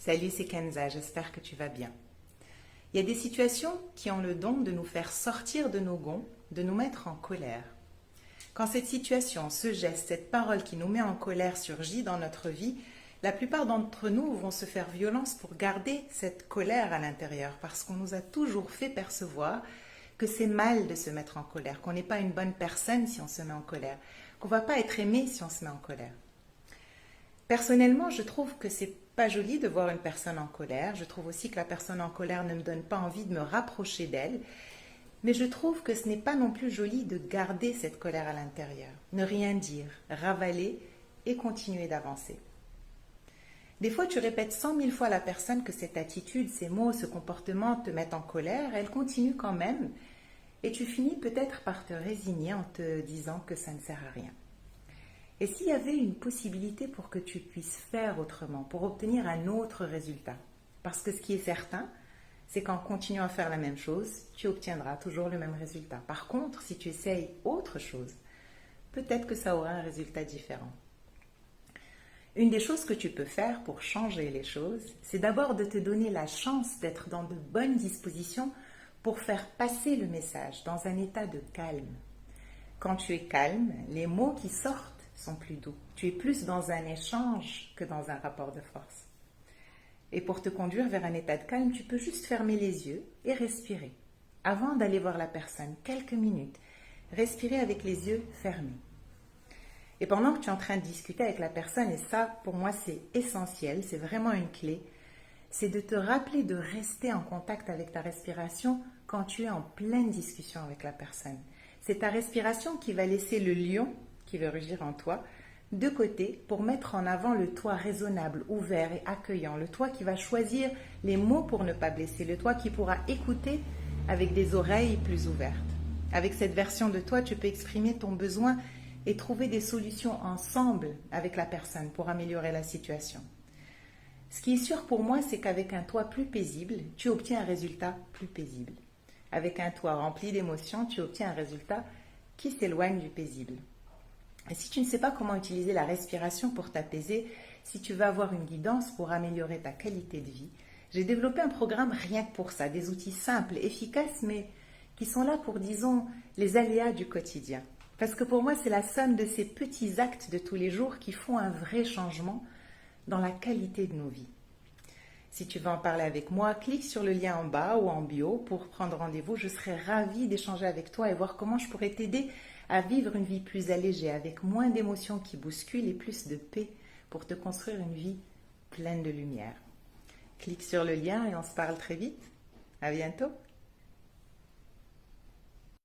Salut, c'est Kenza, j'espère que tu vas bien. Il y a des situations qui ont le don de nous faire sortir de nos gonds, de nous mettre en colère. Quand cette situation, ce geste, cette parole qui nous met en colère surgit dans notre vie, la plupart d'entre nous vont se faire violence pour garder cette colère à l'intérieur parce qu'on nous a toujours fait percevoir que c'est mal de se mettre en colère, qu'on n'est pas une bonne personne si on se met en colère, qu'on ne va pas être aimé si on se met en colère. Personnellement, je trouve que c'est pas joli de voir une personne en colère. Je trouve aussi que la personne en colère ne me donne pas envie de me rapprocher d'elle. Mais je trouve que ce n'est pas non plus joli de garder cette colère à l'intérieur. Ne rien dire, ravaler et continuer d'avancer. Des fois, tu répètes 100 000 fois à la personne que cette attitude, ces mots, ce comportement te mettent en colère. Elle continue quand même. Et tu finis peut-être par te résigner en te disant que ça ne sert à rien. Et s'il y avait une possibilité pour que tu puisses faire autrement, pour obtenir un autre résultat? Parce que ce qui est certain, c'est qu'en continuant à faire la même chose, tu obtiendras toujours le même résultat. Par contre, si tu essayes autre chose, peut-être que ça aura un résultat différent. Une des choses que tu peux faire pour changer les choses, c'est d'abord de te donner la chance d'être dans de bonnes dispositions pour faire passer le message dans un état de calme. Quand tu es calme, les mots qui sortent sont plus doux. Tu es plus dans un échange que dans un rapport de force. Et pour te conduire vers un état de calme, tu peux juste fermer les yeux et respirer. Avant d'aller voir la personne, quelques minutes, respirer avec les yeux fermés. Et pendant que tu es en train de discuter avec la personne, et ça pour moi c'est essentiel, c'est vraiment une clé, c'est de te rappeler de rester en contact avec ta respiration quand tu es en pleine discussion avec la personne. C'est ta respiration qui va laisser le lion qui veut rugir en toi, de côté pour mettre en avant le toi raisonnable, ouvert et accueillant, le toi qui va choisir les mots pour ne pas blesser, le toi qui pourra écouter avec des oreilles plus ouvertes. Avec cette version de toi, tu peux exprimer ton besoin et trouver des solutions ensemble avec la personne pour améliorer la situation. Ce qui est sûr pour moi, c'est qu'avec un toi plus paisible, tu obtiens un résultat plus paisible. Avec un toi rempli d'émotions, tu obtiens un résultat qui s'éloigne du paisible. Et si tu ne sais pas comment utiliser la respiration pour t'apaiser, si tu veux avoir une guidance pour améliorer ta qualité de vie, j'ai développé un programme rien que pour ça, des outils simples, efficaces, mais qui sont là pour, disons, les aléas du quotidien. Parce que pour moi, c'est la somme de ces petits actes de tous les jours qui font un vrai changement dans la qualité de nos vies. Si tu veux en parler avec moi, clique sur le lien en bas ou en bio pour prendre rendez-vous. Je serai ravie d'échanger avec toi et voir comment je pourrais t'aider à vivre une vie plus allégée, avec moins d'émotions qui bousculent et plus de paix pour te construire une vie pleine de lumière. Clique sur le lien et on se parle très vite. À bientôt.